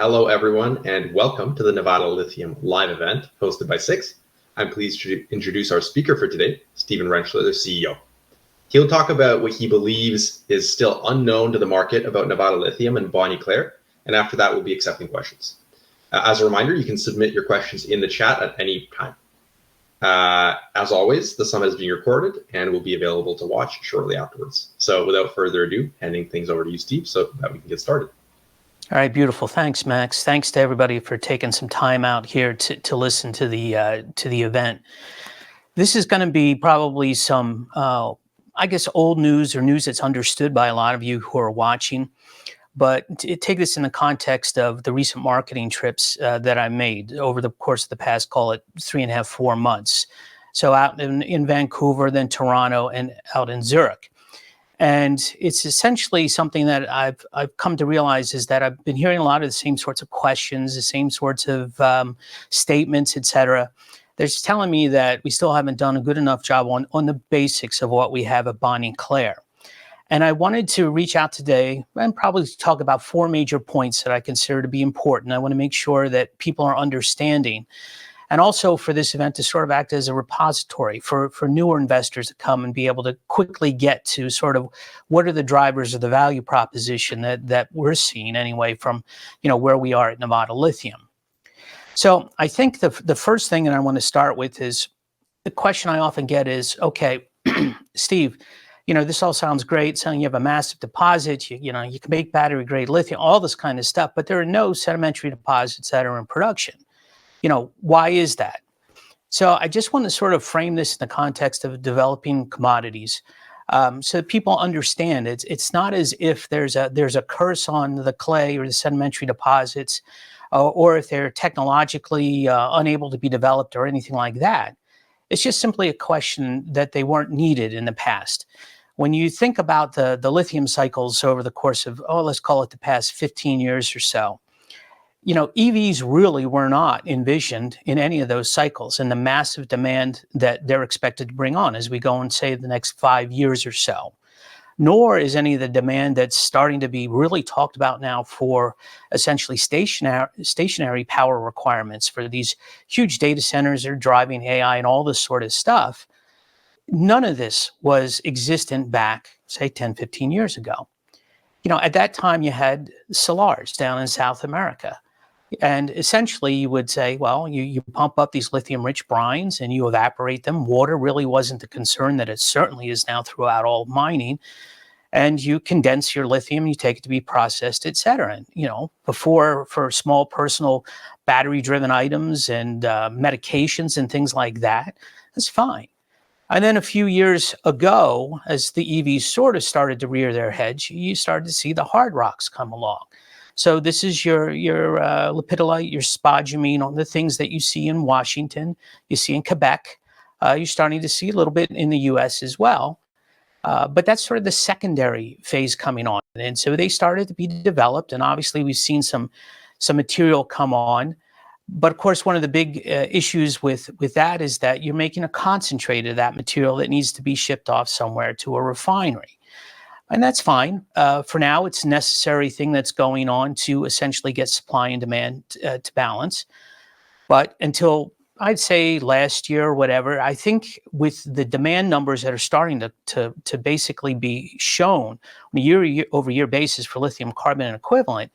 Hello, everyone, and welcome to the Nevada Lithium live event hosted by Six. I'm pleased to introduce our speaker for today, Stephen Rentschler, the CEO. He'll talk about what he believes is still unknown to the market about Nevada Lithium and Clair, and after that, we'll be accepting questions. As a reminder, you can submit your questions in the chat at any time. As always, the summit is being recorded and will be available to watch shortly afterwards. So without further ado, handing things over to you, Steve, so that we can get started. All right, beautiful. Thanks, Max. Thanks to everybody for taking some time out here to listen to the event. This is going to be probably some, I guess, old news or news that's understood by a lot of you who are watching. But take this in the context of the recent marketing trips that I made over the course of the past, call it 3.5, 4 months. So out in Vancouver, then Toronto, and out in Zurich. And it's essentially something that I've come to realize is that I've been hearing a lot of the same sorts of questions, the same sorts of statements, et cetera. They're just telling me that we still haven't done a good enough job on the basics of what we have at Clair. And I wanted to reach out today and probably talk about 4 major points that I consider to be important. I want to make sure that people are understanding. And also for this event to sort of act as a repository for newer investors to come and be able to quickly get to sort of what are the drivers of the value proposition that we're seeing anyway from, where we are at Nevada Lithium. So I think the first thing that I want to start with is the question I often get is, okay, Steve, this all sounds great, saying you have a massive deposit, you can make battery grade lithium, all this kind of stuff, but there are no sedimentary deposits that are in production. Why is that? So I just want to sort of frame this in the context of developing commodities, so that people understand it's not as if there's a curse on the clay or the sedimentary deposits, or if they're technologically unable to be developed or anything like that. It's just simply a question that they weren't needed in the past. When you think about the lithium cycles over the course of, let's call it the past 15 years or so, EVs really were not envisioned in any of those cycles and the massive demand that they're expected to bring on as we go and say the next 5 years or so. Nor is any of the demand that's starting to be really talked about now for essentially stationary power requirements for these huge data centers that are driving AI and all this sort of stuff. None of this was existent back, say, 10, 15 years ago. At that time, you had salars down in South America. And essentially, you would say, well, you pump up these lithium-rich brines and you evaporate them. Water really wasn't the concern that it certainly is now throughout all mining. And you condense your lithium, you take it to be processed, et cetera. And, before, for small personal battery-driven items and medications and things like that, that's fine. And then a few years ago, as the EVs sort of started to rear their heads, you started to see the hard rocks come along. So this is your lepidolite, your spodumene, the things that you see in Washington, you see in Quebec. You're starting to see a little bit in the U.S. as well. But that's sort of the secondary phase coming on. And so they started to be developed. And obviously, we've seen some material come on. But of course, one of the big issues with that is that you're making a concentrate of that material that needs to be shipped off somewhere to a refinery. And that's fine. For now, it's a necessary thing that's going on to essentially get supply and demand to balance. But until, I'd say, last year or whatever, I think with the demand numbers that are starting to basically be shown on a year-over-year basis for lithium carbonate equivalent,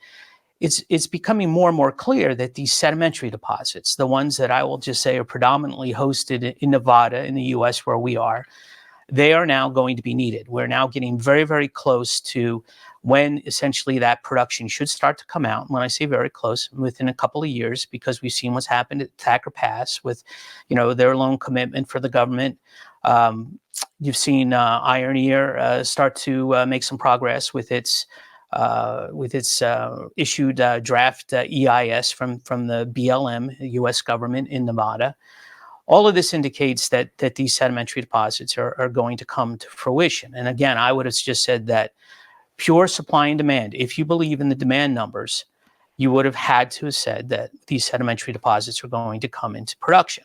it's becoming more and more clear that these sedimentary deposits, the ones that I will just say are predominantly hosted in Nevada in the U.S. where we are, they are now going to be needed. We're now getting very, very close to when essentially that production should start to come out. And when I say very close, within a couple of years, because we've seen what's happened at Thacker Pass with, their loan commitment for the government. You've seen Iron Ear start to make some progress with its issued draft EIS from the BLM, the U.S. government in Nevada. All of this indicates that these sedimentary deposits are going to come to fruition. And again, I would have just said that pure supply and demand, if you believe in the demand numbers, you would have had to have said that these sedimentary deposits are going to come into production.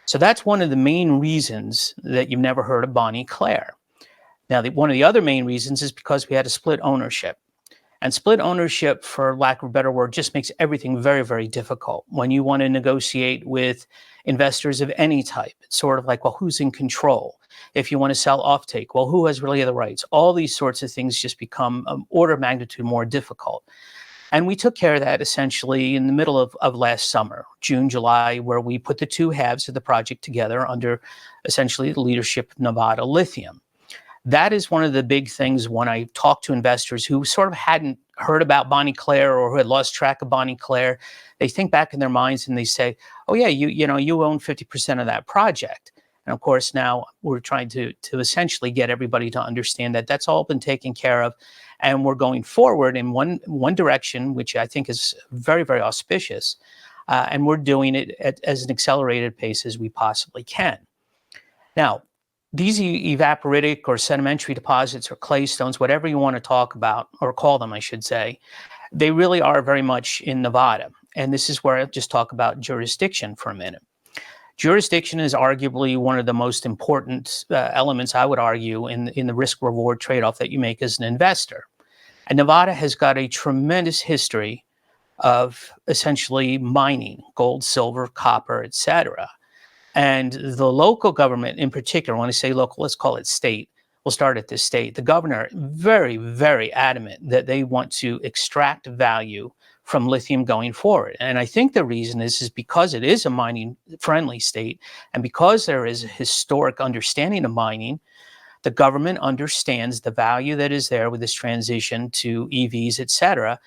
So that's one of the main reasons that you've never heard of Clair. Now, one of the other main reasons is because we had a split ownership. And split ownership, for lack of a better word, just makes everything very, very difficult. When you want to negotiate with investors of any type, it's sort of like, well, who's in control? If you want to sell offtake, well, who has really the rights? All these sorts of things just become order of magnitude more difficult. And we took care of that essentially in the middle of last summer, June, July, where we put the two halves of the project together under essentially the leadership of Nevada Lithium. That is one of the big things when I talk to investors who sort of hadn't heard about Bonnie Clair or who had lost track of Bonnie Clair. They think back in their minds and they say, oh yeah, you own 50% of that project. And of course, now we're trying to essentially get everybody to understand that that's all been taken care of. And we're going forward in one direction, which I think is very, very auspicious. And we're doing it as an accelerated pace as we possibly can. Now, these evaporitic or sedimentary deposits or clay stones, whatever you want to talk about, or call them, I should say, they really are very much in Nevada. And this is where I'll just talk about jurisdiction for a minute. Jurisdiction is arguably one of the most important elements, I would argue, in the risk-reward trade-off that you make as an investor. And Nevada has got a tremendous history of essentially mining, gold, silver, copper, et cetera. And the local government in particular, when I say local, let's call it state. We'll start at the state. The governor, very, very adamant that they want to extract value from lithium going forward. And I think the reason is because it is a mining-friendly state, and because there is a historic understanding of mining, the government understands the value that is there with this transition to EVs, et cetera,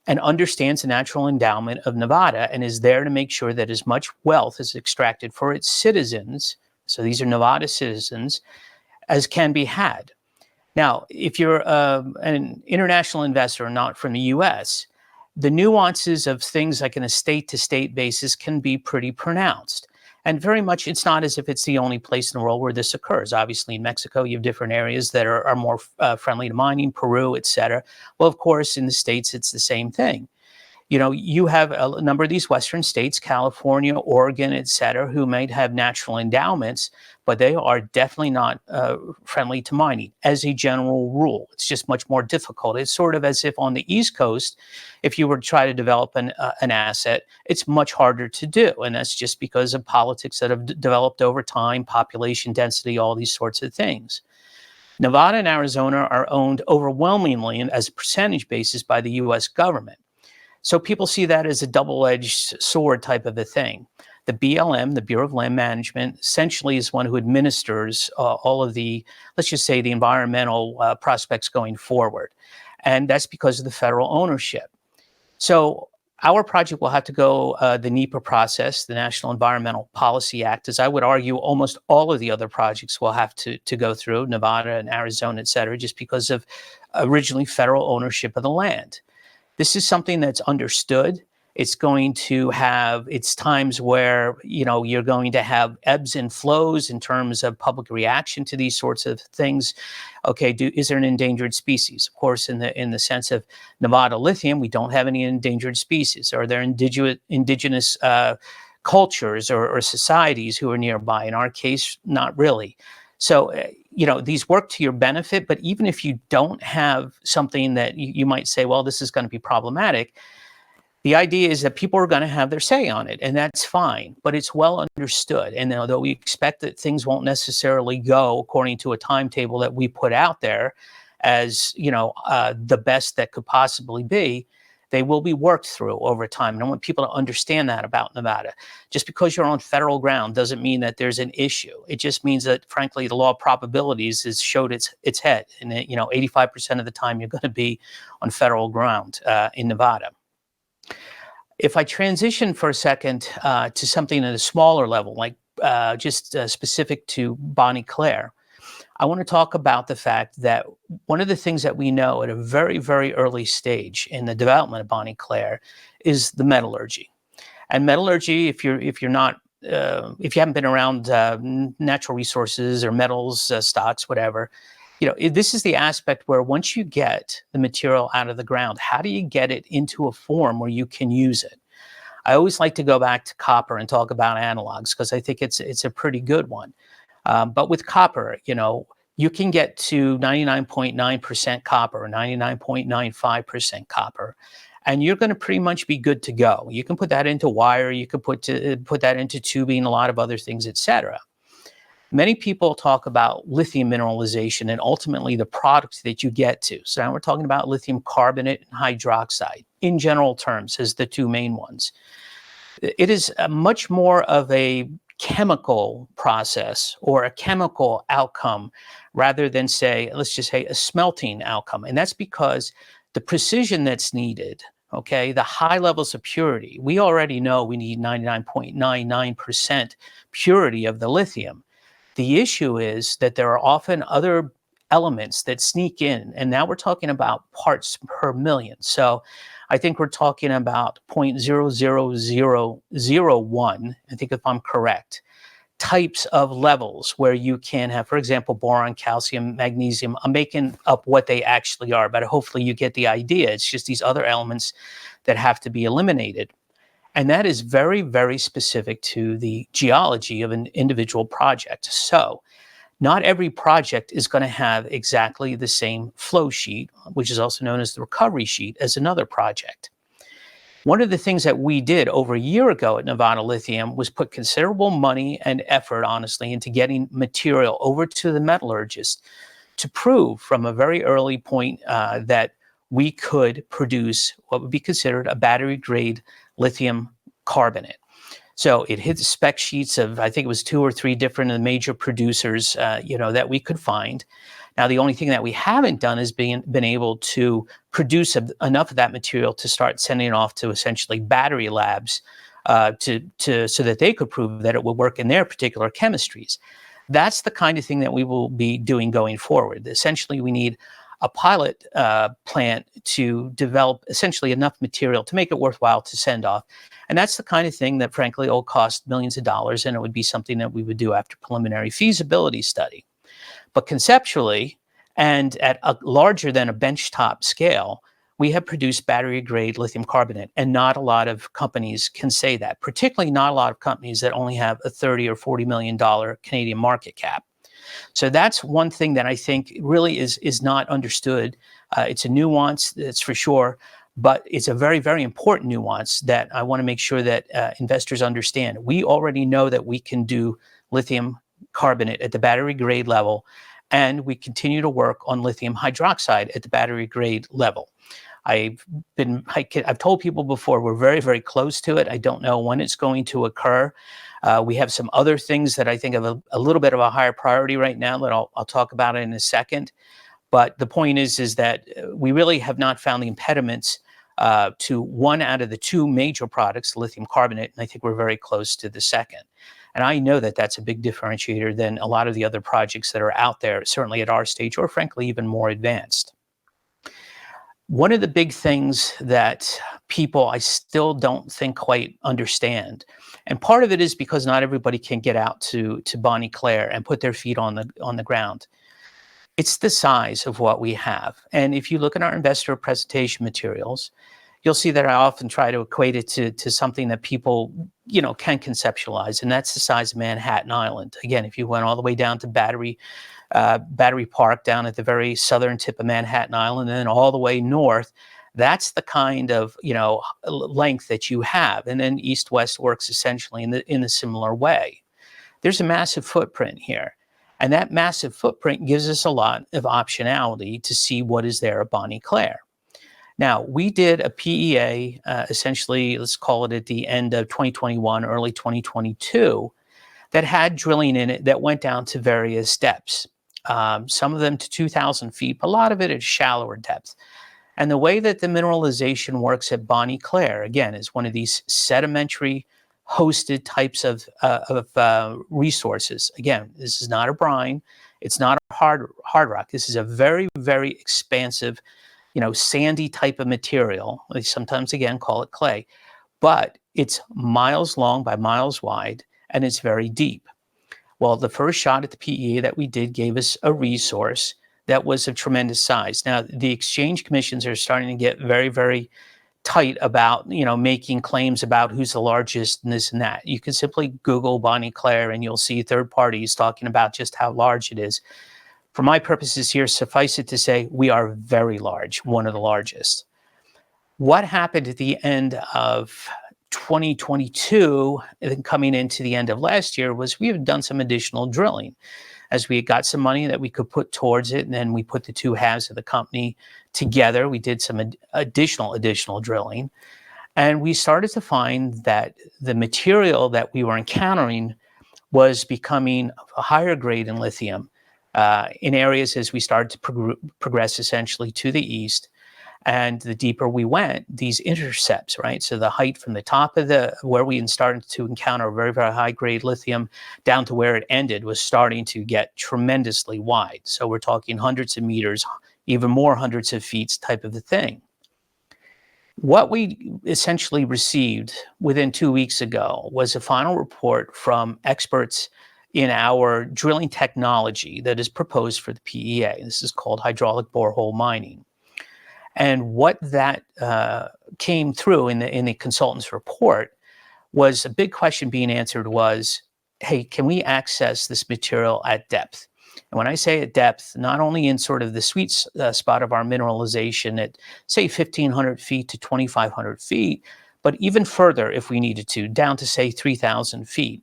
and understands the natural endowment of Nevada and is there to make sure that as much wealth is extracted for its citizens, so these are Nevada citizens, as can be had. Now, if you're an international investor not from the US, the nuances of things like in a state-to-state basis can be pretty pronounced. And very much, it's not as if it's the only place in the world where this occurs. Obviously, in Mexico, you have different areas that are more friendly to mining, Peru, et cetera. Well, of course, in the States, it's the same thing. You know, you have a number of these Western states, California, Oregon, et cetera, who might have natural endowments, but they are definitely not friendly to mining as a general rule. It's just much more difficult. It's sort of as if on the East Coast, if you were to try to develop an asset, it's much harder to do. And that's just because of politics that have developed over time, population density, all these sorts of things. Nevada and Arizona are owned overwhelmingly and as a percentage basis by the US government. So people see that as a double-edged sword type of a thing. The BLM, the Bureau of Land Management, essentially is one who administers all of the, let's just say, the environmental prospects going forward. And that's because of the federal ownership. So our project will have to go the NEPA process, the National Environmental Policy Act, as I would argue almost all of the other projects will have to go through, Nevada and Arizona, et cetera, just because of originally federal ownership of the land. This is something that's understood. It's going to have its times where, you know, you're going to have ebbs and flows in terms of public reaction to these sorts of things. Okay, is there an endangered species? Of course, in the sense of Nevada Lithium, we don't have any endangered species. Are there indigenous cultures or societies who are nearby? In our case, not really. So, you know, these work to your benefit, but even if you don't have something that you might say, well, this is going to be problematic, the idea is that people are going to have their say on it, and that's fine, but it's well understood. And although we expect that things won't necessarily go according to a timetable that we put out there as, you know, the best that could possibly be, they will be worked through over time. And I want people to understand that about Nevada. Just because you're on federal ground doesn't mean that there's an issue. It just means that, frankly, the law of probabilities has showed its head. And, you know, 85% of the time you're going to be on federal ground in Nevada. If I transition for a second to something at a smaller level, like just specific to Bonnie Clair, I want to talk about the fact that one of the things that we know at a very, very early stage in the development of Bonnie Clair is the metallurgy. And metallurgy, if you haven't been around natural resources or metals, stocks, whatever, you know, this is the aspect where once you get the material out of the ground, how do you get it into a form where you can use it? I always like to go back to copper and talk about analogs because I think it's a pretty good one. But with copper, you know, you can get to 99.9% copper or 99.95% copper, and you're going to pretty much be good to go. You can put that into wire, you can put that into tubing, a lot of other things, etc. Many people talk about lithium mineralization and ultimately the product that you get to. So now we're talking about lithium carbonate and hydroxide in general terms as the two main ones. It is much more of a chemical process or a chemical outcome rather than let's just say a smelting outcome. And that's because the precision that's needed, okay, the high levels of purity, we already know we need 99.99% purity of the lithium. The issue is that there are often other elements that sneak in, and now we're talking about parts per million. So I think we're talking about 0.00001, I think if I'm correct, types of levels where you can have, for example, boron, calcium, magnesium. I'm making up what they actually are, but hopefully you get the idea. It's just these other elements that have to be eliminated. And that is very, very specific to the geology of an individual project. So not every project is going to have exactly the same flow sheet, which is also known as the recovery sheet, as another project. One of the things that we did over a year ago at Nevada Lithium was put considerable money and effort, honestly, into getting material over to the metallurgist to prove from a very early point that we could produce what would be considered a battery-grade lithium carbonate. So it hit the spec sheets of, I think it was 2 or 3 different major producers, that we could find. Now, the only thing that we haven't done is been able to produce enough of that material to start sending it off to essentially battery labs so that they could prove that it would work in their particular chemistries. That's the kind of thing that we will be doing going forward. Essentially, we need a pilot plant to develop essentially enough material to make it worthwhile to send off. And that's the kind of thing that, frankly, will cost millions of dollars, and it would be something that we would do after preliminary feasibility study. But conceptually, and at a larger than a benchtop scale, we have produced battery-grade lithium carbonate, and not a lot of companies can say that, particularly not a lot of companies that only have a $30 or $40 million Canadian market cap. So that's one thing that I think really is not understood. It's a nuance, that's for sure, but it's a very, very important nuance that I want to make sure that investors understand. We already know that we can do lithium carbonate at the battery grade level, and we continue to work on lithium hydroxide at the battery grade level. I've told people before, we're very, very close to it. I don't know when it's going to occur. We have some other things that I think have a little bit of a higher priority right now that I'll talk about in a second. But the point is that we really have not found the impediments to one out of the 2 major products, lithium carbonate, and I think we're very close to the second. And I know that that's a big differentiator than a lot of the other projects that are out there, certainly at our stage, or frankly, even more advanced. One of the big things that people I still don't think quite understand, and part of it is because not everybody can get out to Bonnie Clair and put their feet on the ground. It's the size of what we have. And if you look at our investor presentation materials, you'll see that I often try to equate it to something that people, can conceptualize, and that's the size of Manhattan Island. Again, if you went all the way down to Battery Park down at the very southern tip of Manhattan Island, and then all the way north, that's the kind of, length that you have. And then east-west works essentially in a similar way. There's a massive footprint here. And that massive footprint gives us a lot of optionality to see what is there at Bonnie Clair. Now, we did a PEA, essentially, let's call it at the end of 2021, early 2022, that had drilling in it that went down to various depths. Some of them to 2,000 feet, but a lot of it at shallower depth. And the way that the mineralization works at Bonnie Clair, again, is one of these sedimentary hosted types of resources. Again, this is not a brine. It's not a hard rock. This is a very, very expansive, sandy type of material. They sometimes, again, call it clay. But it's miles long by miles wide, and it's very deep. Well, the first shot at the PEA that we did gave us a resource that was of tremendous size. Now, the exchange commissions are starting to get very, very tight about, making claims about who's the largest and this and that. You can simply Google Bonnie Clair and you'll see third parties talking about just how large it is. For my purposes here, suffice it to say, we are very large, one of the largest. What happened at the end of 2022 and then coming into the end of last year was we have done some additional drilling as we got some money that we could put towards it. And then we put the two halves of the company together. We did some additional drilling. And we started to find that the material that we were encountering was becoming a higher grade in lithium in areas as we started to progress essentially to the east. And the deeper we went, these intercepts, right? So the height from the top of where we started to encounter very, very high grade lithium down to where it ended was starting to get tremendously wide. So we're talking hundreds of meters, even more hundreds of feet type of a thing. What we essentially received within 2 weeks ago was a final report from experts in our drilling technology that is proposed for the PEA. This is called hydraulic borehole mining. And what that came through in the consultant's report was a big question being answered was, hey, can we access this material at depth? And when I say at depth, not only in sort of the sweet spot of our mineralization at, say, 1,500 feet to 2,500 feet, but even further if we needed to, down to, say, 3,000 feet.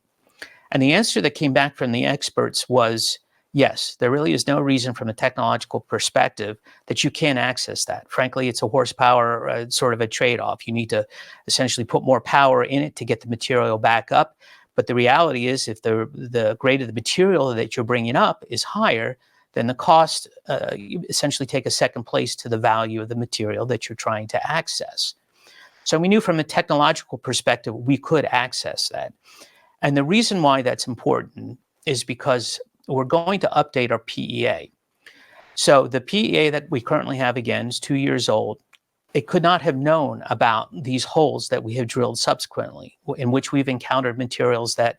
And the answer that came back from the experts was, yes, there really is no reason from a technological perspective that you can't access that. Frankly, it's a horsepower sort of a trade-off. You need to essentially put more power in it to get the material back up. But the reality is if the grade of the material that you're bringing up is higher, then the cost you essentially take a second place to the value of the material that you're trying to access. So we knew from a technological perspective, we could access that. And the reason why that's important is because we're going to update our PEA. So the PEA that we currently have, again, is 2 years old. It could not have known about these holes that we have drilled subsequently, in which we've encountered materials that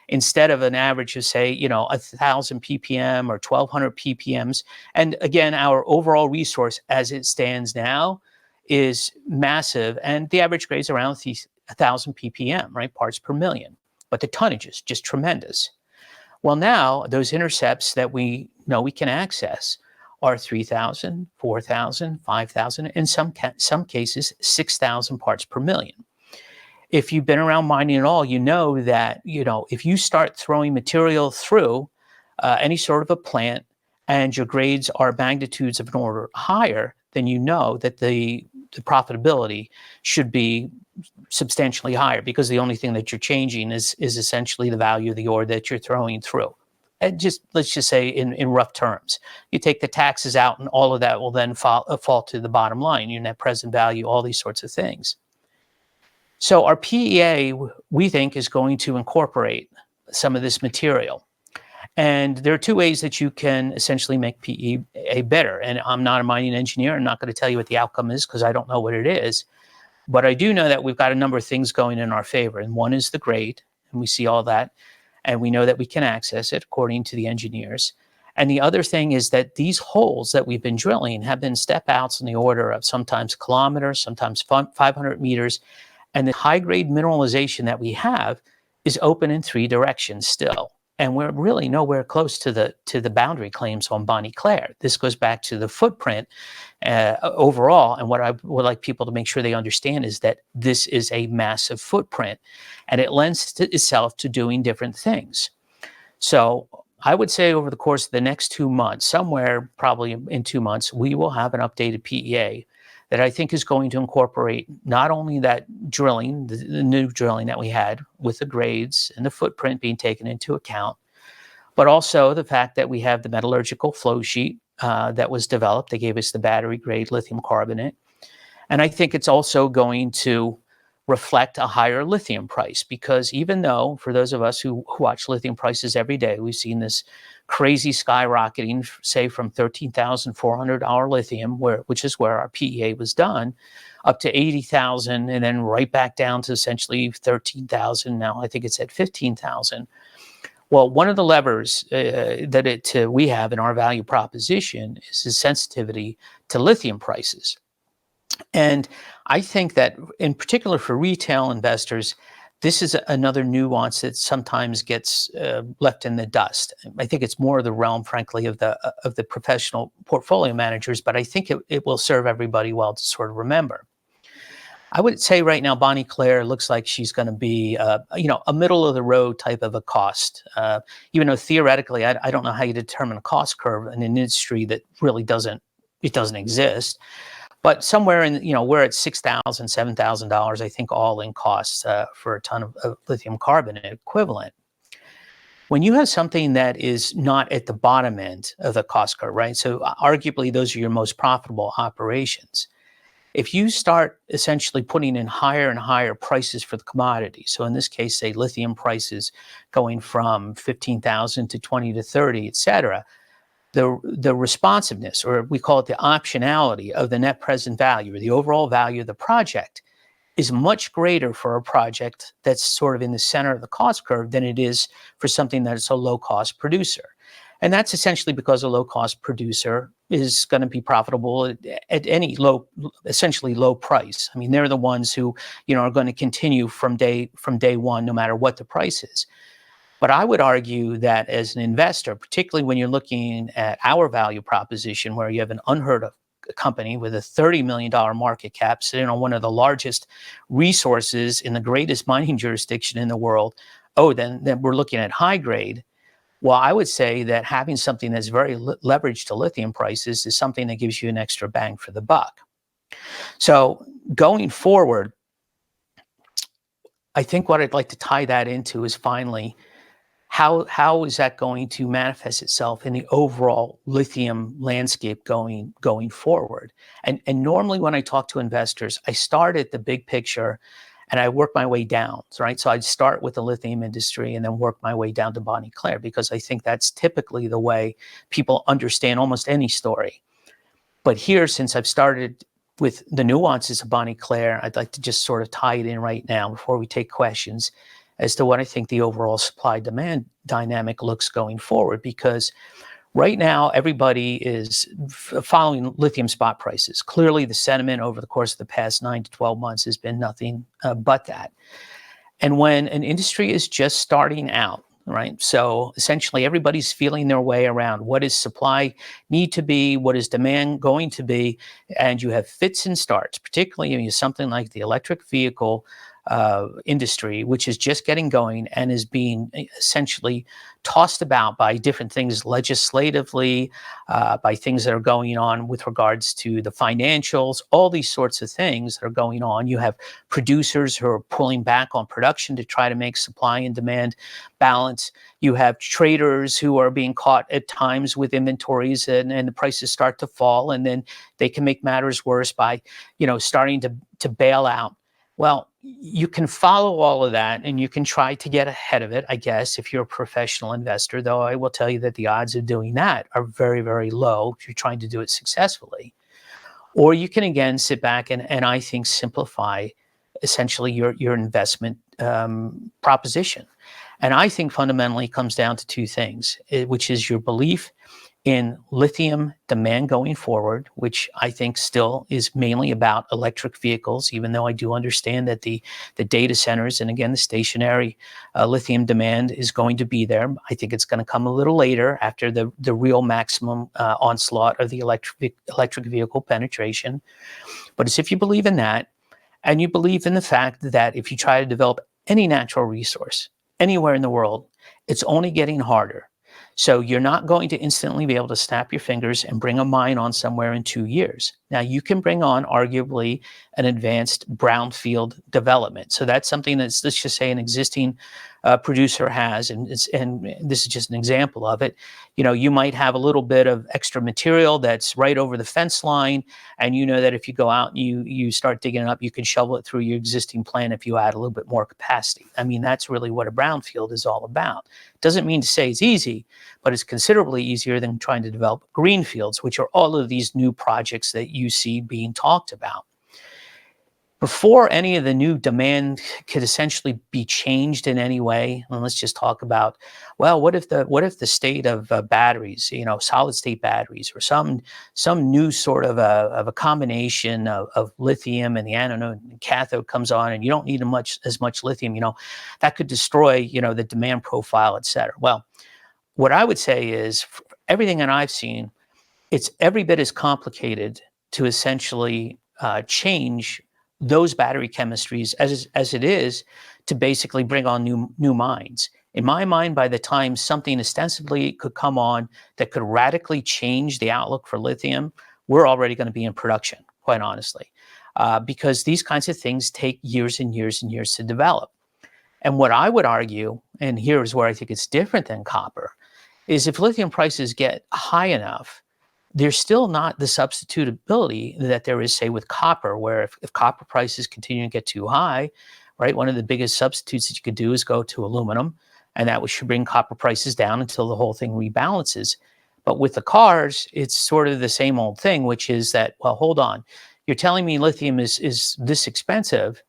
instead of an average of, say, 1,000 ppm or 1,200 ppms, and again, our overall resource as it stands now is massive, and the average grade is around 1,000 ppm, right, parts per million. But the tonnage is just tremendous. Well, now those intercepts that we know we can access are 3,000, 4,000, 5,000, in some cases, 6,000 parts per million. If you've been around mining at all, you know that, if you start throwing material through any sort of a plant and your grades are magnitudes of an order higher, then you know that the profitability should be substantially higher, because the only thing that you're changing is essentially the value of the ore that you're throwing through. And let's just say in rough terms, you take the taxes out and all of that will then fall to the bottom line, your net present value, all these sorts of things. So our PEA, we think, is going to incorporate some of this material. And there are two ways that you can essentially make PEA better. And I'm not a mining engineer. I'm not going to tell you what the outcome is because I don't know what it is. But I do know that we've got a number of things going in our favor. And one is the grade, and we see all that. And we know that we can access it according to the engineers. And the other thing is that these holes that we've been drilling have been step outs in the order of sometimes kilometers, sometimes 500 meters. And the high grade mineralization that we have is open in 3 directions still. And we're really nowhere close to the boundary claims on Bonnie Clair. This goes back to the footprint overall. And what I would like people to make sure they understand is that this is a massive footprint, and it lends itself to doing different things. So I would say over the course of the next 2 months, somewhere probably in 2 months, we will have an updated PEA that I think is going to incorporate not only that drilling, the new drilling that we had with the grades and the footprint being taken into account, but also the fact that we have the metallurgical flow sheet that was developed. They gave us the battery grade lithium carbonate. And I think it's also going to reflect a higher lithium price, because even though for those of us who watch lithium prices every day, we've seen this crazy skyrocketing, say from $13,400 lithium, which is where our PEA was done, up to 80,000, and then right back down to essentially 13,000. Now I think it's at 15,000. Well, one of the levers that we have in our value proposition is the sensitivity to lithium prices. And I think that in particular for retail investors, this is another nuance that sometimes gets left in the dust. I think it's more the realm, frankly, of the professional portfolio managers, but I think it will serve everybody well to sort of remember. I would say right now, Bonnie Clair looks like she's going to be, a middle of the road type of a cost. Even though theoretically, I don't know how you determine a cost curve in an industry that really doesn't exist. But somewhere in, we're at $6,000, $7,000, I think, all in costs for a ton of lithium carbonate equivalent. When you have something that is not at the bottom end of the cost curve, right? So arguably, those are your most profitable operations. If you start essentially putting in higher and higher prices for the commodity, so in this case, say lithium prices going from 15,000 to 20 to 30, et cetera, the responsiveness, or we call it the optionality of the net present value, or the overall value of the project, is much greater for a project that's sort of in the center of the cost curve than it is for something that's a low-cost producer. And that's essentially because a low-cost producer is going to be profitable at any essentially low price. I mean, they're the ones who, are going to continue from day one, no matter what the price is. But I would argue that as an investor, particularly when you're looking at our value proposition, where you have an unheard of company with a $30 million market cap sitting on one of the largest resources in the greatest mining jurisdiction in the world, then we're looking at high grade. Well, I would say that having something that's very leveraged to lithium prices is something that gives you an extra bang for the buck. So going forward, I think what I'd like to tie that into is finally, how is that going to manifest itself in the overall lithium landscape going forward? And normally when I talk to investors, I start at the big picture and I work my way down, right? So I'd start with the lithium industry and then work my way down to Bonnie Clair, because I think that's typically the way people understand almost any story. But here, since I've started with the nuances of Bonnie Clair, I'd like to just sort of tie it in right now before we take questions as to what I think the overall supply-demand dynamic looks going forward, because right now, everybody is following lithium spot prices. Clearly, the sentiment over the course of the past 9 to 12 months has been nothing but that. And when an industry is just starting out, right? So essentially, everybody's feeling their way around what does supply need to be, what is demand going to be, and you have fits and starts, particularly in something like the electric vehicle industry, which is just getting going and is being essentially tossed about by different things legislatively, by things that are going on with regards to the financials, all these sorts of things that are going on. You have producers who are pulling back on production to try to make supply and demand balance. You have traders who are being caught at times with inventories and the prices start to fall, and then they can make matters worse by, starting to bail out. Well, you can follow all of that and you can try to get ahead of it, I guess, if you're a professional investor, though I will tell you that the odds of doing that are very, very low if you're trying to do it successfully. Or you can, again, sit back and I think simplify essentially your investment proposition. And I think fundamentally it comes down to two things, which is your belief in lithium demand going forward, which I think still is mainly about electric vehicles, even though I do understand that the data centers and, again, the stationary lithium demand is going to be there. I think it's going to come a little later after the real maximum onslaught of the electric vehicle penetration. But it's if you believe in that, and you believe in the fact that if you try to develop any natural resource anywhere in the world, it's only getting harder. So you're not going to instantly be able to snap your fingers and bring a mine on somewhere in 2 years. Now, you can bring on arguably an advanced brownfield development. So that's something that's, let's just say, an existing producer has, and this is just an example of it. You might have a little bit of extra material that's right over the fence line, and you know that if you go out and you start digging it up, you can shovel it through your existing plant if you add a little bit more capacity. I mean, that's really what a brownfield is all about. Doesn't mean to say it's easy, but it's considerably easier than trying to develop greenfields, which are all of these new projects that you see being talked about. before any of the new demand could essentially be changed in any way, and let's just talk about, well, what if the state of batteries, solid state batteries, or some new sort of a combination of lithium and the anode and cathode comes on, and you don't need as much lithium, that could destroy the demand profile, et cetera. Well, what I would say is, everything that I've seen, it's every bit as complicated to essentially change those battery chemistries as it is to basically bring on new mines. In my mind, by the time something ostensibly could come on that could radically change the outlook for lithium, we're already going to be in production, quite honestly, because these kinds of things take years and years and years to develop. And what I would argue, and here's where I think it's different than copper, is if lithium prices get high enough, there's still not the substitutability that there is, say, with copper, where if copper prices continue to get too high, right, one of the biggest substitutes that you could do is go to aluminum, and that should bring copper prices down until the whole thing rebalances. But with the cars, it's sort of the same old thing, which is that, well, hold on, you're telling me lithium is this expensive.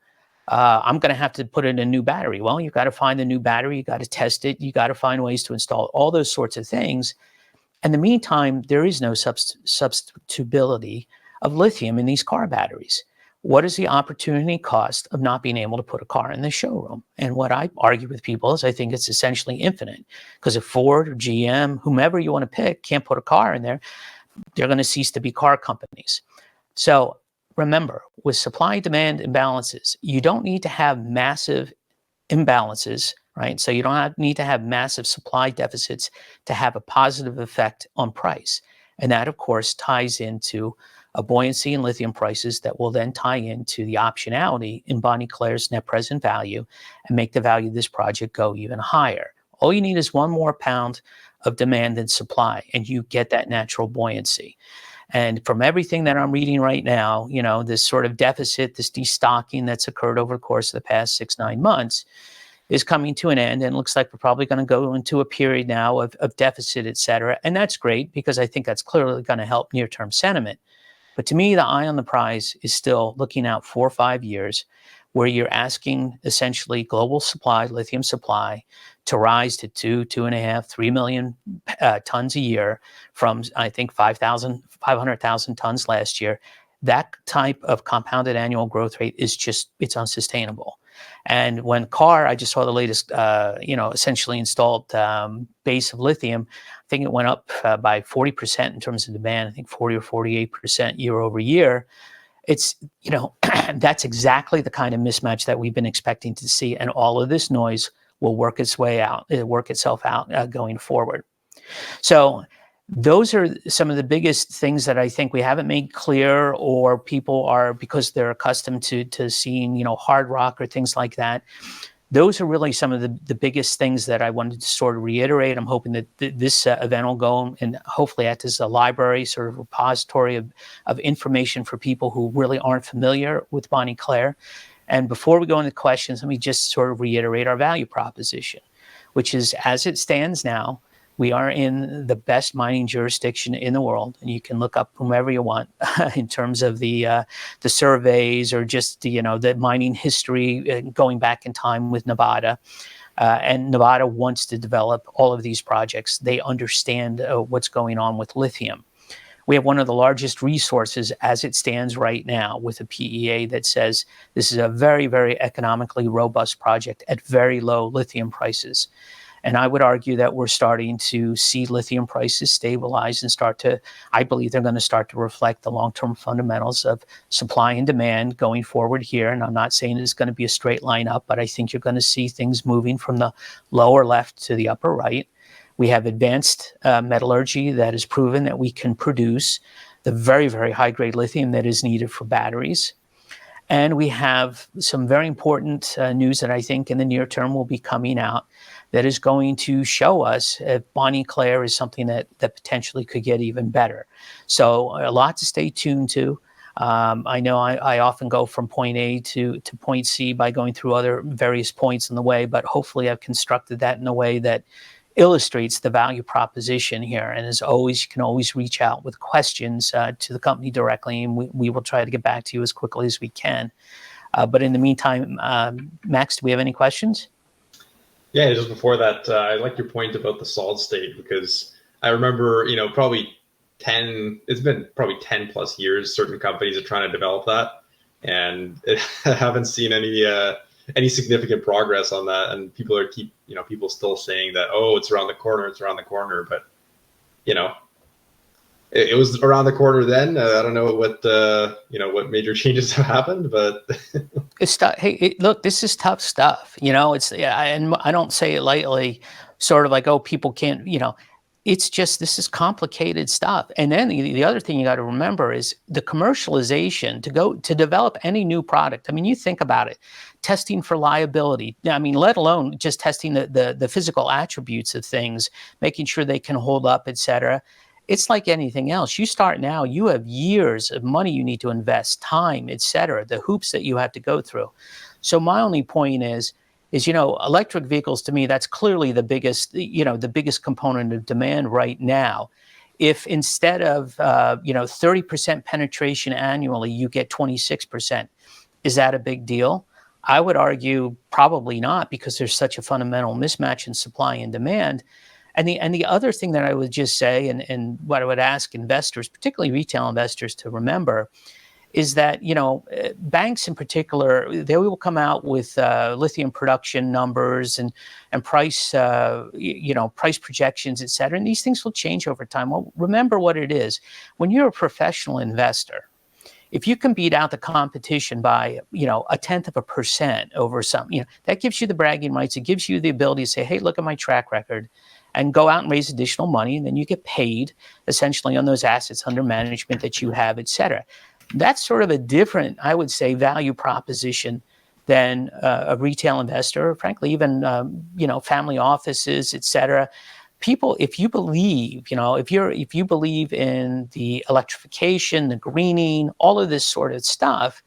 I'm going to have to put in a new battery. Well, you've got to find the new battery. You got to test it. You got to find ways to install all those sorts of things. In the meantime, there is no substitutability of lithium in these car batteries. What is the opportunity cost of not being able to put a car in the showroom? And what I argue with people is I think it's essentially infinite, because if Ford or GM, whomever you want to pick, can't put a car in there, they're going to cease to be car companies. So remember, with supply-demand imbalances, you don't need to have massive imbalances, right? So you don't need to have massive supply deficits to have a positive effect on price. And that, of course, ties into a buoyancy in lithium prices that will then tie into the optionality in Bonnie Clair's net present value and make the value of this project go even higher. All you need is one more pound of demand than supply, and you get that natural buoyancy. And from everything that I'm reading right now, this sort of deficit, this destocking that's occurred over the course of the past 6-9 months is coming to an end. And it looks like we're probably going to go into a period now of deficit, et cetera. And that's great, because I think that's clearly going to help near-term sentiment. But to me, the eye on the prize is still looking out 4 or 5 years, where you're asking essentially global supply, lithium supply, to rise to 2.5, 3 million tons a year from, I think, 500,000 tons last year. That type of compounded annual growth rate is it's unsustainable. And when I just saw the latest, essentially installed base of lithium, I think it went up by 40% in terms of demand, I think 40 or 48% year over year. It's, that's exactly the kind of mismatch that we've been expecting to see. And all of this noise will work itself out going forward. So those are some of the biggest things that I think we haven't made clear, or people are, because they're accustomed to seeing, hard rock or things like that. Those are really some of the biggest things that I wanted to sort of reiterate. I'm hoping that this event will go and hopefully act as a library, sort of repository of information for people who really aren't familiar with Bonnie Clair. And before we go into questions, let me just sort of reiterate our value proposition, which is, as it stands now, we are in the best mining jurisdiction in the world, and you can look up whomever you want in terms of the surveys, or just the mining history going back in time with Nevada. And Nevada wants to develop all of these projects. They understand what's going on with lithium. We have one of the largest resources as it stands right now, with a PEA that says this is a very, very economically robust project at very low lithium prices. And I would argue that we're starting to see lithium prices stabilize and I believe they're going to start to reflect the long-term fundamentals of supply and demand going forward here. And I'm not saying it's going to be a straight line up, but I think you're going to see things moving from the lower left to the upper right. We have advanced metallurgy that has proven that we can produce the very, very high-grade lithium that is needed for batteries. And we have some very important news that I think in the near term will be coming out that is going to show us if Bonnie Clair is something that potentially could get even better. So a lot to stay tuned to. I know I often go from point A to point C by going through other various points in the way, but hopefully I've constructed that in a way that illustrates the value proposition here. And as always, you can always reach out with questions to the company directly, and we will try to get back to you as quickly as we can. But in the meantime, Max, do we have any questions? Yeah, just before that, I like your point about the solid state, because I remember, probably it's been probably 10 plus years, certain companies are trying to develop that, and I haven't seen any significant progress on that. And people still saying that, oh, it's around the corner, but it was around the corner then. I don't know what major changes have happened, but It's tough. Hey, look, this is tough stuff. And I don't say it lightly, sort of like, oh, people can't, it's just, this is complicated stuff. And then the other thing you got to remember is the commercialization to develop any new product. I mean, you think about it, testing for liability. I mean, let alone just testing the physical attributes of things, making sure they can hold up, et cetera. It's like anything else. You start now, you have years of money you need to invest, time, et cetera, the hoops that you have to go through. So my only point is, electric vehicles, to me, that's clearly the biggest component of demand right now. If instead of 30% penetration annually, you get 26%, is that a big deal? I would argue probably not, because there's such a fundamental mismatch in supply and demand. And the other thing that I would just say, and what I would ask investors, particularly retail investors, to remember is that, banks in particular, they will come out with lithium production numbers and price, price projections, et cetera. And these things will change over time. Well, remember what it is. When you're a professional investor, if you can beat out the competition by, 0.1% over something, that gives you the bragging rights. It gives you the ability to say, hey, look at my track record, and go out and raise additional money. And then you get paid essentially on those assets under management that you have, et cetera. That's sort of a different, I would say, value proposition than a retail investor, frankly, even, family offices, et cetera. People, if you believe, if you believe in the electrification, the greening, all of this sort of stuff,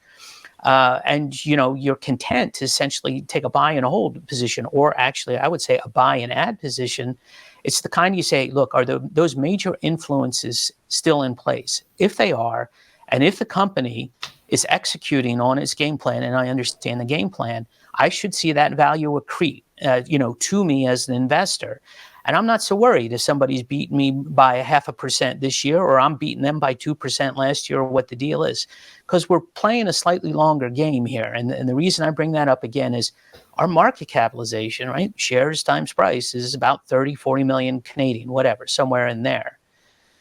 and you're content to essentially take a buy and hold position, or actually, I would say a buy and add position. It's the kind you say, look, are those major influences still in place? If they are, and if the company is executing on its game plan, and I understand the game plan, I should see that value accrete, to me as an investor. And I'm not so worried if somebody's beaten me by 0.5% this year, or I'm beating them by 2% last year, or what the deal is, because we're playing a slightly longer game here. And the reason I bring that up again is our market capitalization, right? Shares times price is about 30, 40 million Canadian, whatever, somewhere in there.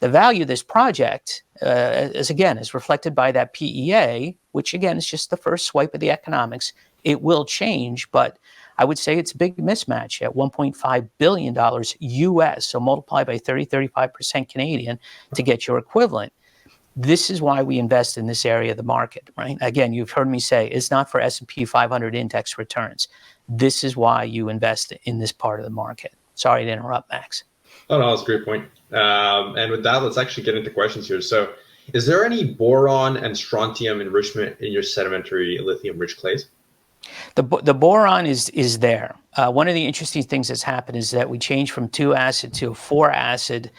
The value of this project is reflected by that PEA, which again is just the first swipe of the economics. It will change, but I would say it's a big mismatch at $1.5 billion US. So multiply by 35% Canadian to get your equivalent. This is why we invest in this area of the market, right? Again, you've heard me say it's not for S&P 500 index returns. This is why you invest in this part of the market. Sorry to interrupt, Max. Oh, no, that's a great point. And with that, let's actually get into questions here. So is there any boron and strontium enrichment in your sedimentary lithium-rich clays? The boron is there. One of the interesting things that's happened is that we changed from 2-acid to a 4-acid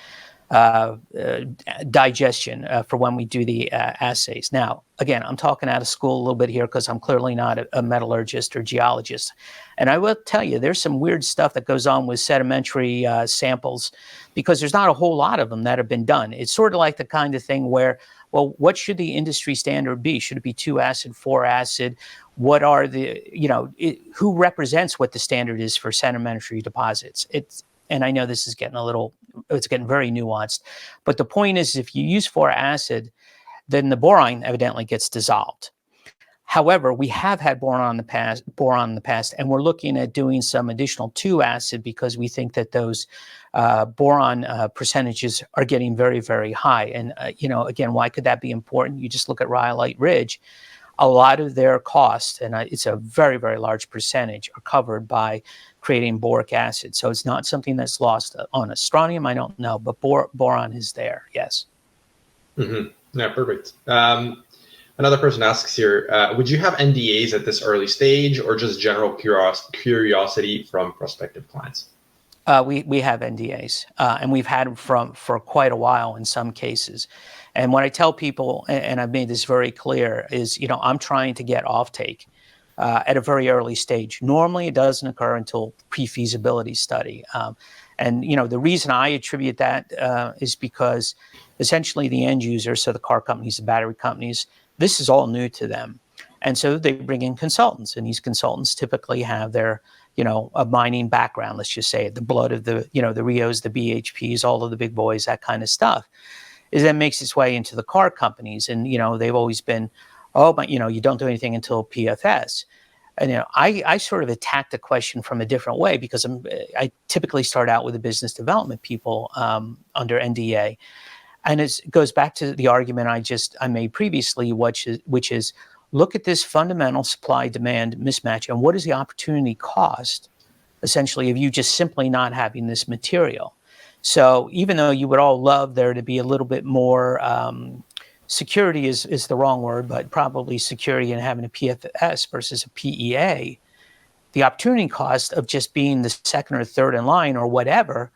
digestion for when we do the assays. Now, again, I'm talking out of school a little bit here because I'm clearly not a metallurgist or geologist. And I will tell you, there's some weird stuff that goes on with sedimentary samples, because there's not a whole lot of them that have been done. It's sort of like the kind of thing where, well, what should the industry standard be? Should it be 2-acid, 4-acid? What are who represents what the standard is for sedimentary deposits? And I know this is it's getting very nuanced, but the point is, if you use 4-acid, then the boron evidently gets dissolved. However, we have had boron in the past, and we're looking at doing some additional 2-acid because we think that those boron percentages are getting very, very high. And, again, why could that be important? You just look at Rhyolite Ridge. A lot of their costs, and it's a very, very large percentage, are covered by creating boric acid. So it's not something that's lost on strontium. I don't know, but boron is there. Yes. Mm-hmm. Yeah, perfect. Another person asks here, would you have NDAs at this early stage, or just general curiosity from prospective clients? We have NDAs, and we've had them for quite a while in some cases. And what I tell people, and I've made this very clear, is I'm trying to get offtake. at a very early stage. Normally, it doesn't occur until pre-feasibility study. And the reason I attribute that is because essentially the end users, so the car companies, the battery companies, this is all new to them. And so they bring in consultants, and these consultants typically have their, a mining background, let's just say, the blood of the, the Rios, the BHPs, all of the big boys, that kind of stuff, is then makes its way into the car companies. And, they've always been, oh, but, you don't do anything until PFS. And, I sort of attack the question from a different way, because I typically start out with the business development people under NDA. And it goes back to the argument I made previously, which is look at this fundamental supply-demand mismatch, and what is the opportunity cost, essentially, of you just simply not having this material. So even though you would all love there to be a little bit more security is the wrong word, but probably security in having a PFS versus a PEA, the opportunity cost of just being the second or third in line or whatever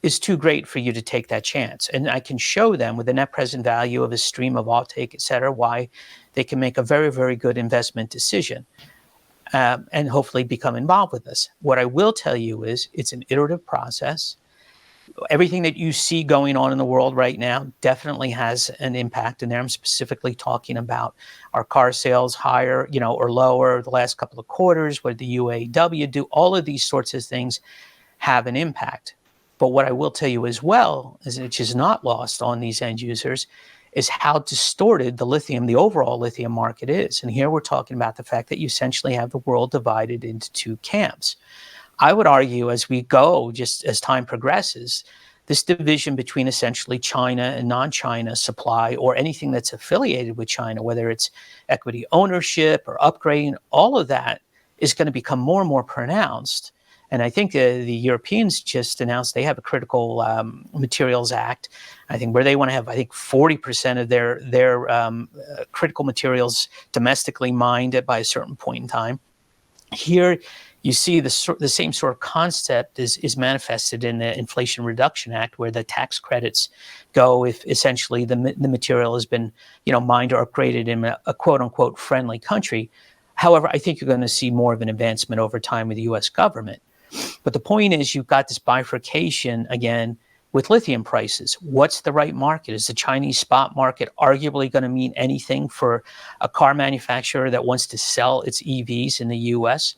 is too great for you to take that chance. And I can show them with the net present value of a stream of offtake, et cetera, why they can make a very, very good investment decision and hopefully become involved with us. What I will tell you is it's an iterative process. Everything that you see going on in the world right now definitely has an impact in there. I'm specifically talking about our car sales higher, or lower the last couple of quarters, what did the UAW do? All of these sorts of things have an impact. But what I will tell you as well, which is not lost on these end users, is how distorted the overall lithium market is. And here we're talking about the fact that you essentially have the world divided into two camps. I would argue as we go, just as time progresses, this division between essentially China and non-China supply, or anything that's affiliated with China, whether it's equity ownership or upgrading, all of that is going to become more and more pronounced. And I think the Europeans just announced they have a critical materials act, I think, where they want to have, 40% of their critical materials domestically mined by a certain point in time. Here, you see the same sort of concept is manifested in the Inflation Reduction Act, where the tax credits go if essentially the material has been, mined or upgraded in a quote unquote friendly country. However, I think you're going to see more of an advancement over time with the U.S. government. But the point is, you've got this bifurcation again with lithium prices. What's the right market? Is the Chinese spot market arguably going to mean anything for a car manufacturer that wants to sell its EVs in the U.S.?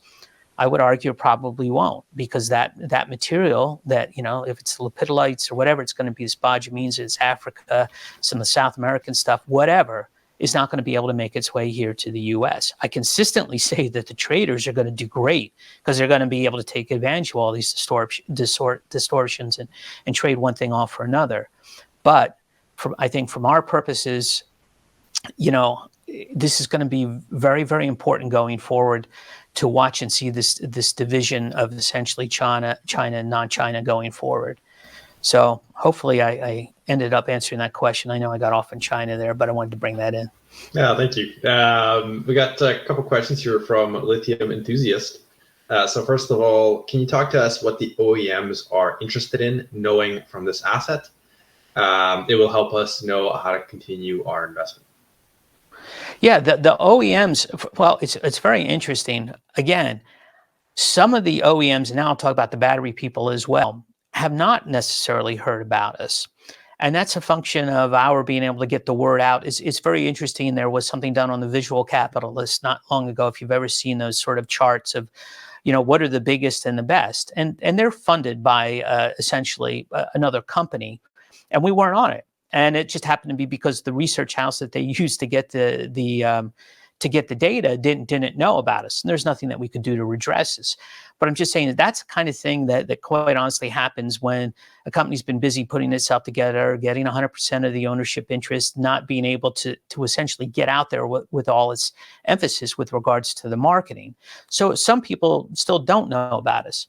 I would argue it probably won't, because that material that, if it's lepidolites or whatever, it's going to be spodumene, it's Africa, some of the South American stuff, whatever, is not going to be able to make its way here to the U.S. I consistently say that the traders are going to do great, because they're going to be able to take advantage of all these distortions and trade one thing off for another. But I think from our purposes, this is going to be very, very important going forward to watch and see this division of essentially China and non-China going forward. So hopefully I ended up answering that question. I know I got off in China there, but I wanted to bring that in. Yeah, thank you. We got a couple questions here from Lithium Enthusiast. So first of all, can you talk to us what the OEMs are interested in knowing from this asset? It will help us know how to continue our investment. Yeah, the OEMs, well, it's very interesting. Again, some of the OEMs, and now I'll talk about the battery people as well, have not necessarily heard about us. And that's a function of our being able to get the word out. It's very interesting. There was something done on the Visual Capitalist not long ago, if you've ever seen those sort of charts of, what are the biggest and the best. And they're funded by essentially another company. And we weren't on it. And it just happened to be because the research house that they used to get the data didn't know about us. And there's nothing that we could do to redress this. But I'm just saying that that's the kind of thing that quite honestly happens when a company's been busy putting itself together, getting 100% of the ownership interest, not being able to essentially get out there with all its emphasis with regards to the marketing. So some people still don't know about us.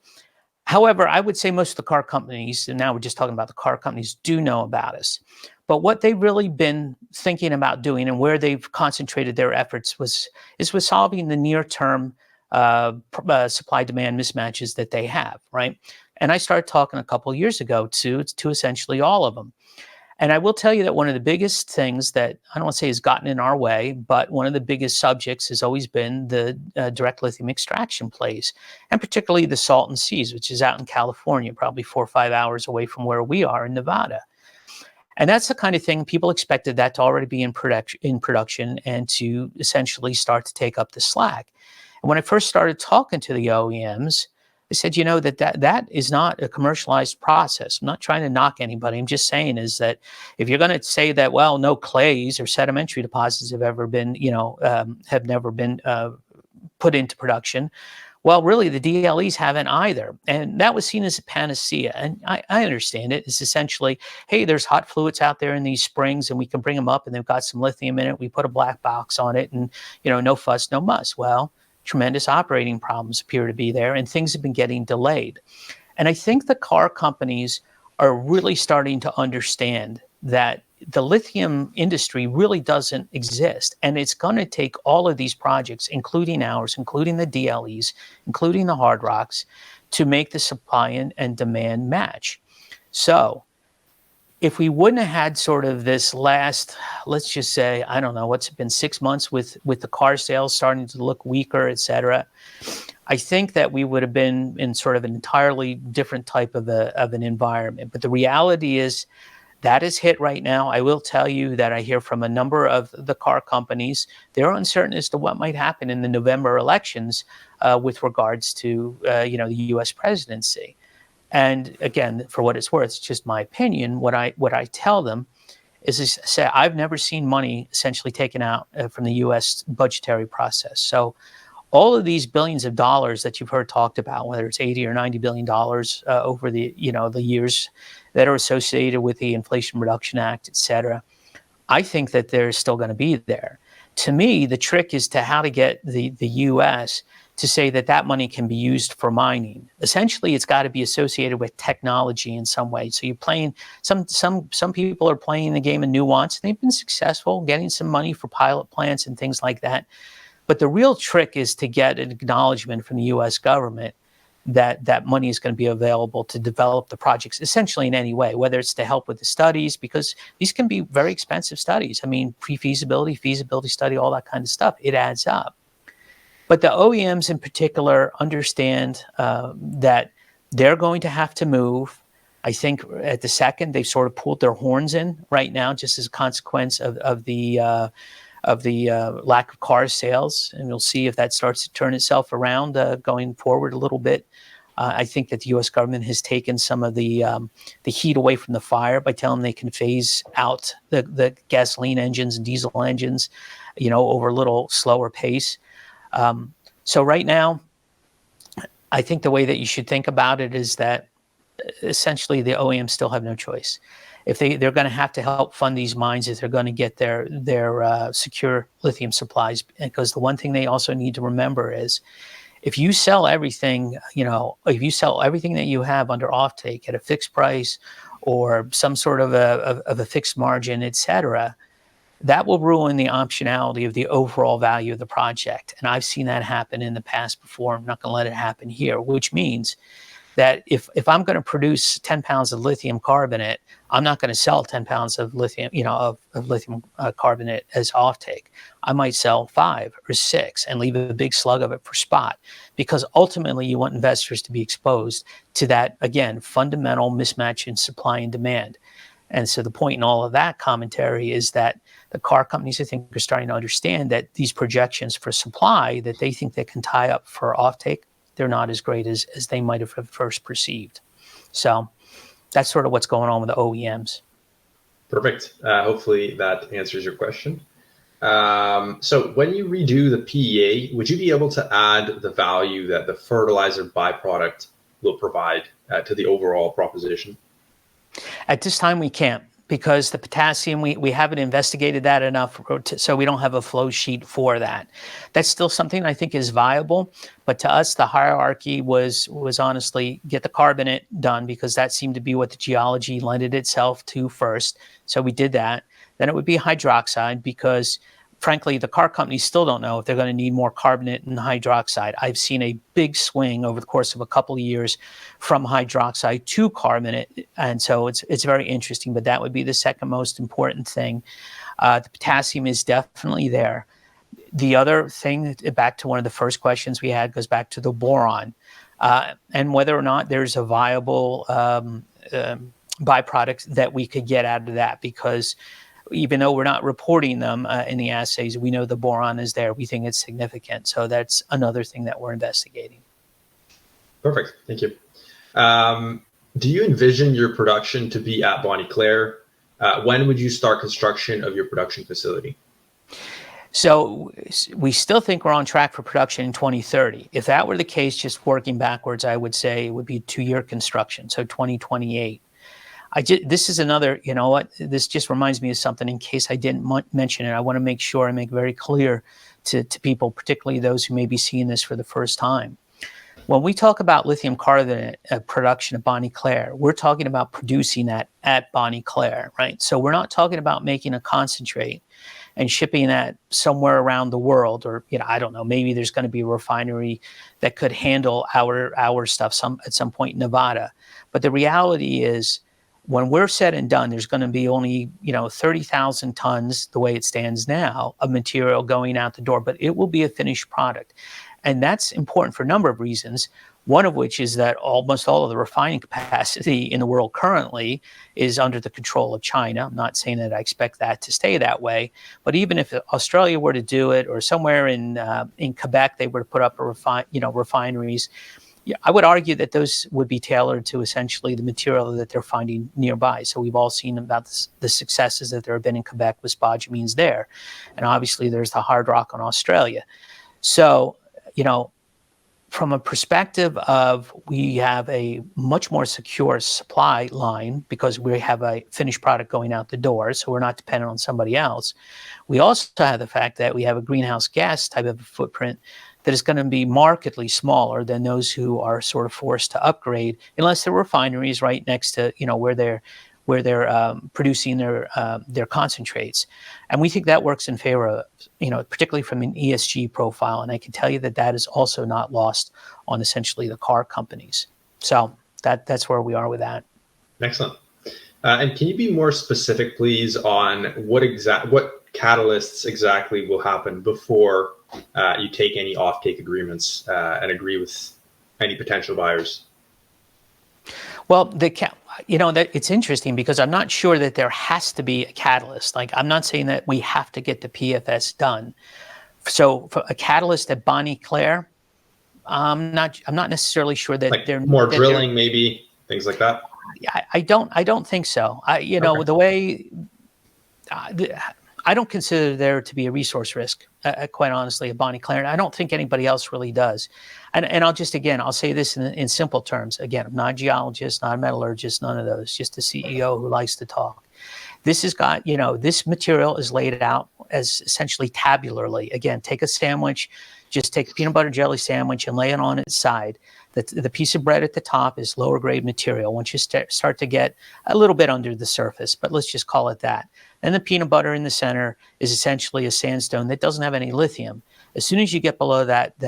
However, I would say most of the car companies, and now we're just talking about the car companies, do know about us. But what they've really been thinking about doing and where they've concentrated their efforts is with solving the near-term supply-demand mismatches that they have, right? And I started talking a couple of years ago to essentially all of them. And I will tell you that one of the biggest things that I don't want to say has gotten in our way, but one of the biggest subjects has always been the direct lithium extraction plays, and particularly the Salton Seas, which is out in California, probably 4 or 5 hours away from where we are in Nevada. And that's the kind of thing people expected that to already be in production and to essentially start to take up the slack. And when I first started talking to the OEMs, they said, you know, that is not a commercialized process. I'm not trying to knock anybody. I'm just saying is that if you're going to say that, well, no clays or sedimentary deposits have ever been, have never been put into production, well, really, the DLEs haven't either. And that was seen as a panacea. And I understand it. It's essentially, hey, there's hot fluids out there in these springs, and we can bring them up, and they've got some lithium in it. We put a black box on it, and, no fuss, no muss. Well, tremendous operating problems appear to be there, and things have been getting delayed. And I think the car companies are really starting to understand that the lithium industry really doesn't exist. And it's going to take all of these projects, including ours, including the DLEs, including the hard rocks, to make the supply and demand match. So if we wouldn't have had sort of this last, let's just say, I don't know, what's it been, 6 months with the car sales starting to look weaker, et cetera, I think that we would have been in sort of an entirely different type of an environment. But the reality is that is hit right now. I will tell you that I hear from a number of the car companies, they're uncertain as to what might happen in the November elections with regards to, the U.S. presidency. And again, for what it's worth, it's just my opinion. What I tell them is say, I've never seen money essentially taken out from the U.S. budgetary process. So all of these billions of dollars that you've heard talked about, whether it's 80 or 90 billion dollars over the years that are associated with the Inflation Reduction Act, et cetera, I think that they're still going to be there. To me, the trick is to how to get the U.S. to say that money can be used for mining. Essentially, it's got to be associated with technology in some way. So you're playing, some people are playing the game of nuance. They've been successful getting some money for pilot plants and things like that. But the real trick is to get an acknowledgement from the U.S. government that money is going to be available to develop the projects, essentially in any way, whether it's to help with the studies, because these can be very expensive studies. I mean, pre-feasibility, feasibility study, all that kind of stuff, it adds up. But the OEMs in particular understand that they're going to have to move. I think at the second, they've sort of pulled their horns in right now, just as a consequence of the lack of car sales, and we'll see if that starts to turn itself around going forward a little bit. I think that the U.S. government has taken some of the heat away from the fire by telling them they can phase out the gasoline engines and diesel engines, over a little slower pace. So right now, I think the way that you should think about it is that essentially the OEMs still have no choice. If they're going to have to help fund these mines, if they're going to get their secure lithium supplies, because the one thing they also need to remember is if you sell everything, if you sell everything that you have under offtake at a fixed price or some sort of a fixed margin, et cetera, that will ruin the optionality of the overall value of the project. And I've seen that happen in the past before. I'm not going to let it happen here, which means that if I'm going to produce 10 pounds of lithium carbonate, I'm not going to sell 10 pounds of lithium, of lithium carbonate as offtake. I might sell 5 or 6 and leave a big slug of it for spot, because ultimately you want investors to be exposed to that, again, fundamental mismatch in supply and demand. And so the point in all of that commentary is that the car companies, I think, are starting to understand that these projections for supply that they think they can tie up for offtake, they're not as great as they might have first perceived. So that's sort of what's going on with the OEMs. Perfect. Hopefully that answers your question. So when you redo the PEA, would you be able to add the value that the fertilizer byproduct will provide to the overall proposition? At this time, we can't, because the potassium, we haven't investigated that enough, so we don't have a flow sheet for that. That's still something I think is viable, but to us, the hierarchy was honestly get the carbonate done, because that seemed to be what the geology lended itself to first. So we did that. Then it would be hydroxide, because frankly, the car companies still don't know if they're going to need more carbonate and hydroxide. I've seen a big swing over the course of a couple of years from hydroxide to carbonate, and so it's very interesting. But that would be the second most important thing. The potassium is definitely there. The other thing, back to one of the first questions we had, goes back to the boron, and whether or not there's a viable byproduct that we could get out of that, because even though we're not reporting them in the assays, we know the boron is there. We think it's significant. So that's another thing that we're investigating. Perfect. Thank you. Do you envision your production to be at Bonnie Clair? When would you start construction of your production facility? So we still think we're on track for production in 2030. If that were the case, just working backwards, I would say it would be 2-year construction, so 2028. This is another, you know what, this just reminds me of something in case I didn't mention it. I want to make sure I make very clear to people, particularly those who may be seeing this for the first time. When we talk about lithium carbonate production at Bonnie Clair, we're talking about producing that at Bonnie Clair, right? So we're not talking about making a concentrate and shipping that somewhere around the world, or, you know, I don't know, maybe there's going to be a refinery that could handle our stuff at some point in Nevada. But the reality is, when we're said and done, there's going to be only, 30,000 tons, the way it stands now, of material going out the door, but it will be a finished product. And that's important for a number of reasons, one of which is that almost all of the refining capacity in the world currently is under the control of China. I'm not saying that I expect that to stay that way, but even if Australia were to do it, or somewhere in Quebec they were to put up refineries, I would argue that those would be tailored to essentially the material that they're finding nearby. So we've all seen about the successes that there have been in Quebec with spodumene there. And obviously there's the hard rock in Australia. So, from a perspective of, we have a much more secure supply line because we have a finished product going out the door, so we're not dependent on somebody else. We also have the fact that we have a greenhouse gas type of a footprint that is going to be markedly smaller than those who are sort of forced to upgrade, unless there are refineries right next to, where they're producing their concentrates. And we think that works in favor of, particularly from an ESG profile. And I can tell you that is also not lost on essentially the car companies. So that's where we are with that. Excellent. And can you be more specific, please, on what catalysts exactly will happen before you take any offtake agreements and agree with any potential buyers? Well, that it's interesting because I'm not sure that there has to be a catalyst. Like, I'm not saying that we have to get the PFS done. So for a catalyst at Bonnie Clair, I'm not necessarily sure that they're more drilling, maybe things like that. I don't think so. Okay. The way I don't consider there to be a resource risk, quite honestly, at Bonnie Clair. I don't think anybody else really does. And I'll say this in simple terms. Again, I'm not a geologist, not a metallurgist, none of those, just a CEO who likes to talk. This has got, this material is laid out as essentially tabularly. Again, take a sandwich, just take a peanut butter jelly sandwich and lay it on its side. The piece of bread at the top is lower grade material once you start to get a little bit under the surface, but let's just call it that. And the peanut butter in the center is essentially a sandstone that doesn't have any lithium. As soon as you get below that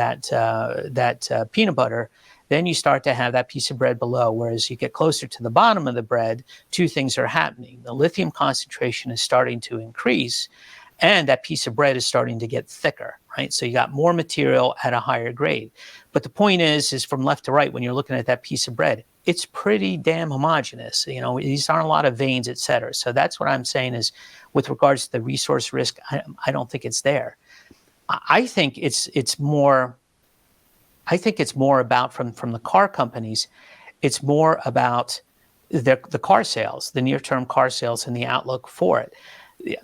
peanut butter, then you start to have that piece of bread below. Whereas you get closer to the bottom of the bread, two things are happening. The lithium concentration is starting to increase, and that piece of bread is starting to get thicker, right? So you got more material at a higher grade. But the point is from left to right, when you're looking at that piece of bread, it's pretty damn homogeneous. These aren't a lot of veins, et cetera. So that's what I'm saying is, with regards to the resource risk, I don't think it's there. I think it's more about from the car companies. It's more about the car sales, the near-term car sales, and the outlook for it.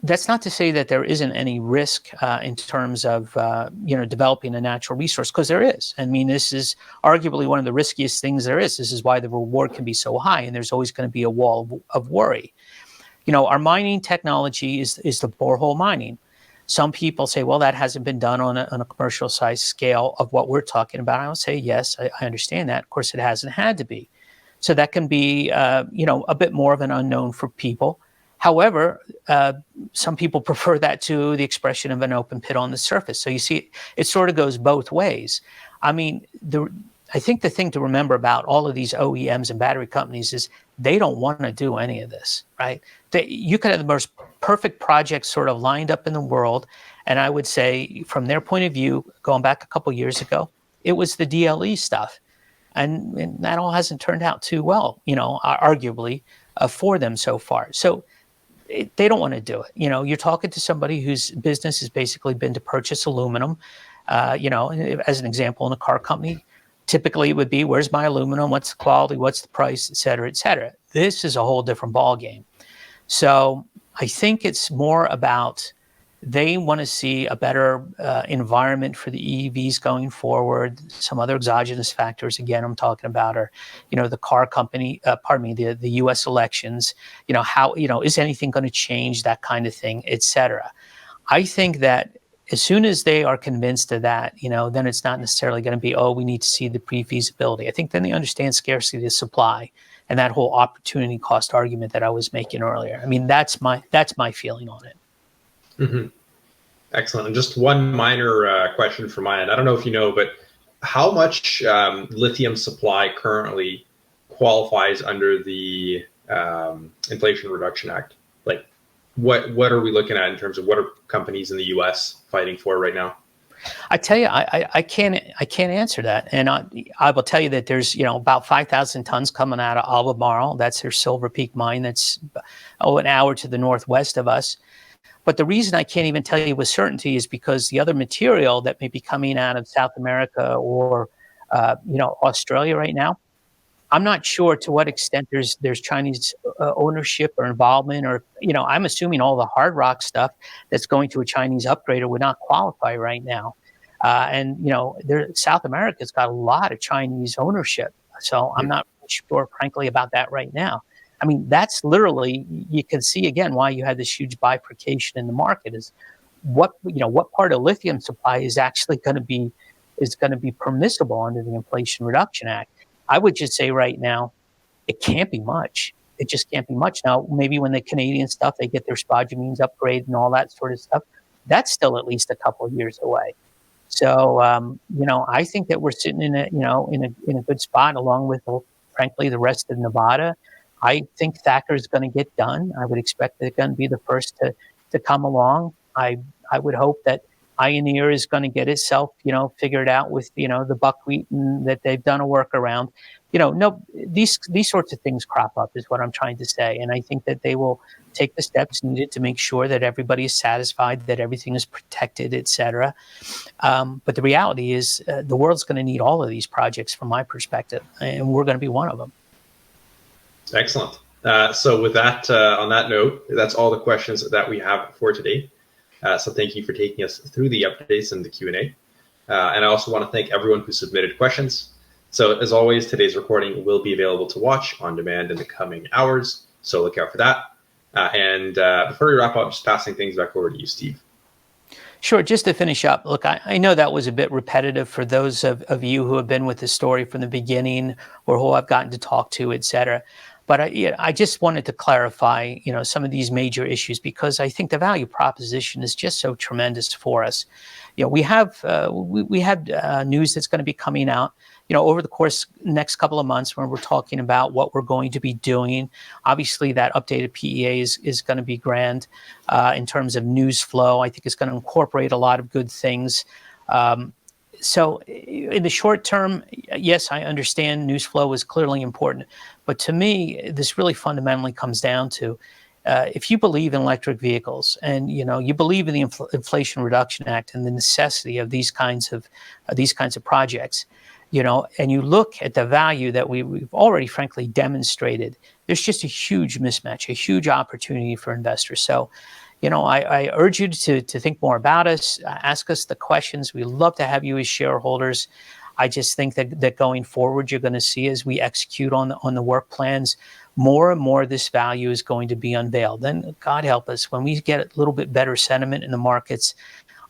That's not to say that there isn't any risk in terms of developing a natural resource, because there is. I mean, this is arguably one of the riskiest things there is. This is why the reward can be so high, and there's always going to be a wall of worry. Our mining technology is the borehole mining. Some people say, well, that hasn't been done on a commercial size scale of what we're talking about. I would say, yes, I understand that. Of course, it hasn't had to be. So that can be, a bit more of an unknown for people. However, some people prefer that to the expression of an open pit on the surface. So you see, it sort of goes both ways. I mean, I think the thing to remember about all of these OEMs and battery companies is they don't want to do any of this, right? You could have the most perfect projects sort of lined up in the world. And I would say from their point of view, going back a couple years ago, it was the DLE stuff. And that all hasn't turned out too well, arguably, for them so far. So they don't want to do it. You're talking to somebody whose business has basically been to purchase aluminum. As an example, in a car company, typically it would be, where's my aluminum? What's the quality? What's the price? Et cetera, et cetera. This is a whole different ballgame. So I think it's more about they want to see a better environment for the EVs going forward. Some other exogenous factors, again, I'm talking about are, the car company, the U.S. elections, how, is anything going to change, that kind of thing, et cetera. I think that as soon as they are convinced of that, then it's not necessarily going to be, we need to see the pre-feasibility. I think then they understand scarcity of supply and that whole opportunity cost argument that I was making earlier. I mean, that's my feeling on it. Mm-hmm. Excellent. And just one minor question from my end. I don't know if you know, but how much lithium supply currently qualifies under the Inflation Reduction Act? Like, what are we looking at in terms of what are companies in the U.S. fighting for right now? I tell you, I can't answer that, and I will tell you that there's about 5,000 tons coming out of Albemarle. That's their Silver Peak mine. That's an hour to the northwest of us. But the reason I can't even tell you with certainty is because the other material that may be coming out of South America or Australia right now, I'm not sure to what extent there's Chinese ownership or involvement, or I'm assuming all the hard rock stuff that's going to a Chinese upgrader would not qualify right now. And South America's got a lot of Chinese ownership, so I'm not sure, frankly, about that right now. I mean, that's literally, you can see again why you had this huge bifurcation in the market is what part of lithium supply is actually going to be permissible under the Inflation Reduction Act. I would just say right now, it can't be much. It just can't be much. Now, maybe when the Canadian stuff, they get their spodumene upgrade and all that sort of stuff, that's still at least a couple of years away. So, I think that we're sitting in a good spot along with, frankly, the rest of Nevada. I think Thacker is going to get done. I would expect they're going to be the first to come along. I would hope that Ioneer is going to get itself, figured out with, the buckwheat, and that they've done a workaround. These sorts of things crop up is what I'm trying to say. And I think that they will take the steps needed to make sure that everybody is satisfied, that everything is protected, et cetera. But the reality is the world's going to need all of these projects from my perspective, and we're going to be one of them. Excellent. So with that, on that note, that's all the questions that we have for today. So thank you for taking us through the updates and the Q&A. And I also want to thank everyone who submitted questions. So as always, today's recording will be available to watch on demand in the coming hours. So look out for that. And before we wrap up, just passing things back over to you, Steve. Sure. Just to finish up, look, I know that was a bit repetitive for those of you who have been with the story from the beginning or who I've gotten to talk to, et cetera. But I just wanted to clarify, some of these major issues, because I think the value proposition is just so tremendous for us. We have news that's going to be coming out, over the course next couple of months when we're talking about what we're going to be doing. Obviously, that updated PEA is going to be grand in terms of news flow. I think it's going to incorporate a lot of good things. So in the short term, yes, I understand news flow is clearly important. But to me, this really fundamentally comes down to if you believe in electric vehicles and you believe in the Inflation Reduction Act and the necessity of these kinds of projects, and you look at the value that we've already frankly demonstrated, there's just a huge mismatch, a huge opportunity for investors. So, I urge you to think more about us, ask us the questions. We love to have you as shareholders. I just think that going forward, you're going to see as we execute on the work plans, more and more this value is going to be unveiled. Then, God help us, when we get a little bit better sentiment in the markets,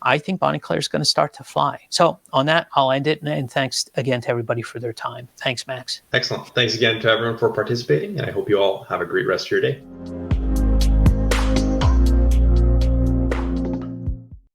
I think Bonnie Clair is going to start to fly. So on that, I'll end it. And thanks again to everybody for their time. Thanks, Max. Excellent. Thanks again to everyone for participating. And I hope you all have a great rest of your day.